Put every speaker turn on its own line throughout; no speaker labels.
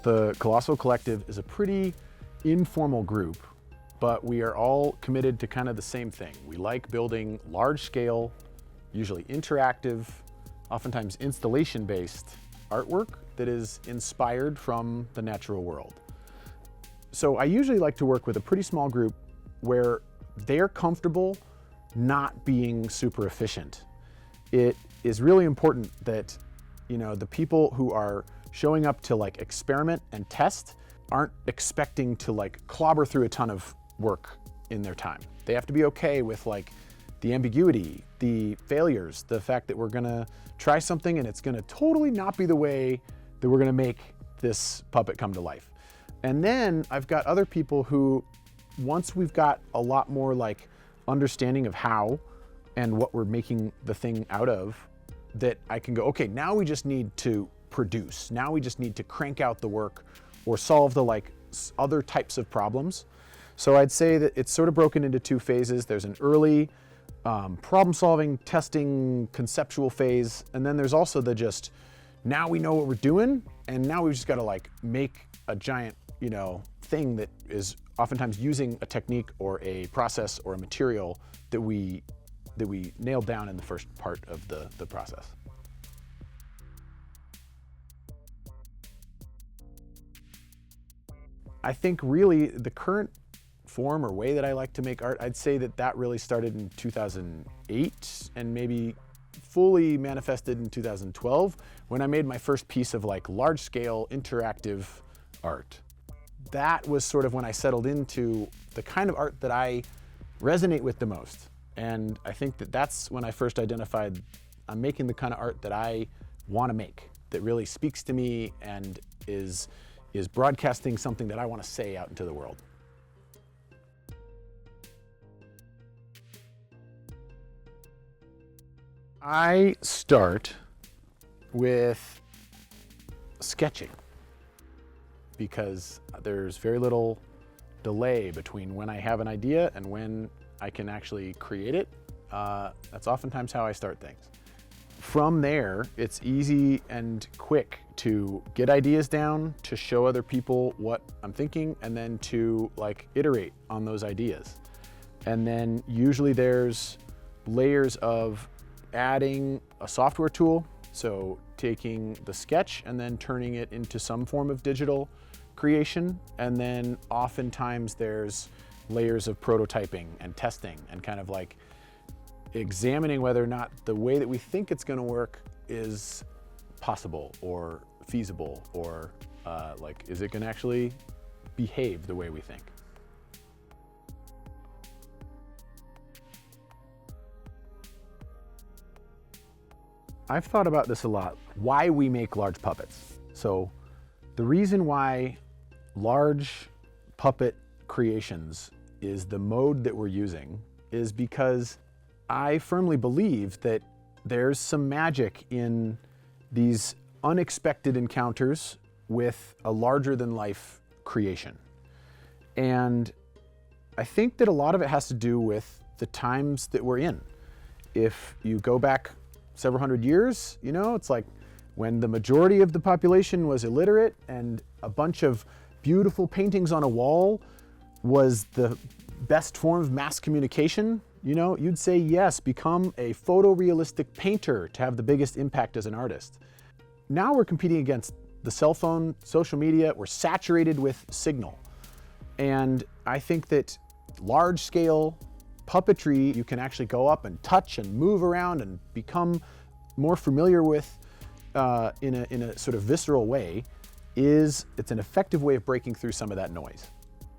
The Colossal Collective is a pretty informal group, but we are all committed to kind of the same thing. We like building large scale, usually interactive, oftentimes installation-based artwork that is inspired from the natural world. So I usually like to work with a pretty small group where they're comfortable not being super efficient. It is really important that, you know, the people who are showing up to like experiment and test aren't expecting to like clobber through a ton of work in their time. They have to be okay with like the ambiguity, the failures, the fact that we're gonna try something and it's gonna totally not be the way that we're gonna make this puppet come to life. And then I've got other people who, once we've got a lot more like understanding of how and what we're making the thing out of, that I can go, okay, now we just need to produce. Now we just need to crank out the work or solve the like other types of problems. So I'd say that it's sort of broken into two phases. There's an early problem solving, testing, conceptual phase. And then there's also the just, now we know what we're doing. And now we've just got to like make a giant, you know, thing that is oftentimes using a technique or a process or a material that we nailed down in the first part of the process. I think really the current form or way that I like to make art, I'd say that that really started in 2008 and maybe fully manifested in 2012 when I made my first piece of like large scale interactive art. That was sort of when I settled into the kind of art that I resonate with the most. And I think that that's when I first identified I'm making the kind of art that I want to make, that really speaks to me and is broadcasting something that I want to say out into the world. I start with sketching because there's very little delay between when I have an idea and when I can actually create it. That's oftentimes how I start things. From there, it's easy and quick to get ideas down, to show other people what I'm thinking, and then to like iterate on those ideas. And then usually there's layers of adding a software tool. So taking the sketch and then turning it into some form of digital creation. And then oftentimes there's layers of prototyping and testing and kind of like examining whether or not the way that we think it's going to work is possible or feasible or like, is it going to actually behave the way we think? I've thought about this a lot, why we make large puppets. So the reason why large puppet creations is the mode that we're using is because I firmly believe that there's some magic in these unexpected encounters with a larger than life creation. And I think that a lot of it has to do with the times that we're in. If you go back several hundred years, you know, it's like when the majority of the population was illiterate and a bunch of beautiful paintings on a wall was the best form of mass communication, you know, you'd say, yes, become a photorealistic painter to have the biggest impact as an artist. Now we're competing against the cell phone, social media, we're saturated with signal. And I think that large scale puppetry, you can actually go up and touch and move around and become more familiar with in a sort of visceral way, it's an effective way of breaking through some of that noise.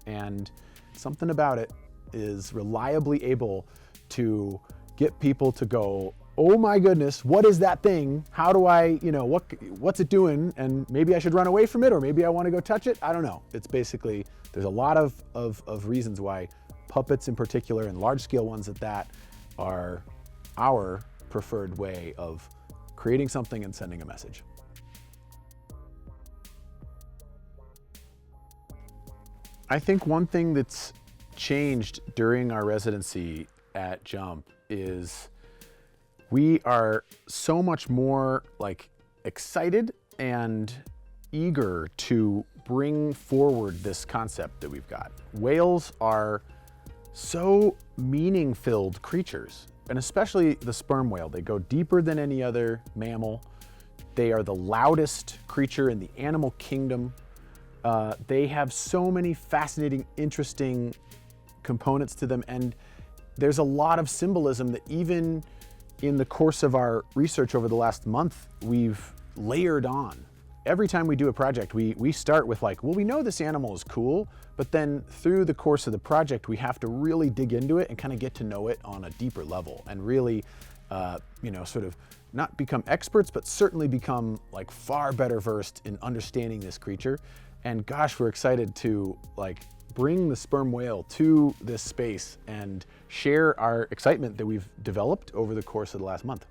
And something about it is reliably able to get people to go, oh my goodness, what is that thing? How do I, you know, what's it doing? And maybe I should run away from it, or maybe I want to go touch it. I don't know. It's basically, there's a lot of reasons why puppets in particular, and large scale ones at that, are our preferred way of creating something and sending a message. I think one thing that's changed during our residency at Jump is we are so much more like excited and eager to bring forward this concept that we've got. Whales are so meaning-filled creatures, and especially the sperm whale. They go deeper than any other mammal. They are the loudest creature in the animal kingdom. They have so many fascinating, interesting components to them, and there's a lot of symbolism that even in the course of our research over the last month, we've layered on. Every time we do a project, we start with like, well, we know this animal is cool, but then through the course of the project, we have to really dig into it and kind of get to know it on a deeper level and really, sort of not become experts, but certainly become like far better versed in understanding this creature. And gosh, we're excited to like bring the sperm whale to this space and share our excitement that we've developed over the course of the last month.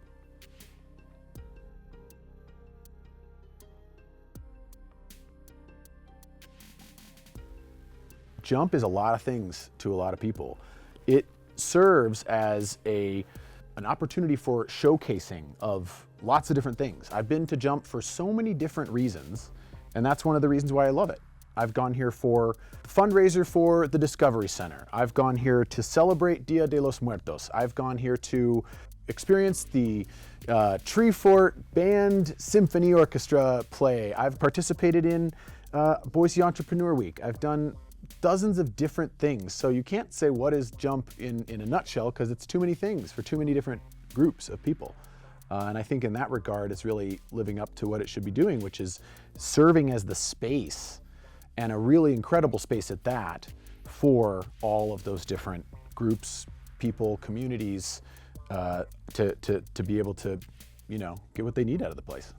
Jump is a lot of things to a lot of people. It serves as an opportunity for showcasing of lots of different things. I've been to Jump for so many different reasons, and that's one of the reasons why I love it. I've gone here for the fundraiser for the Discovery Center. I've gone here to celebrate Dia de los Muertos. I've gone here to experience the Tree Fort Band Symphony Orchestra play. I've participated in Boise Entrepreneur Week. I've done dozens of different things. So you can't say what is Jump in a nutshell, because it's too many things for too many different groups of people. And I think in that regard, it's really living up to what it should be doing, which is serving as the space, and a really incredible space at that, for all of those different groups, people, communities, to be able to, get what they need out of the place.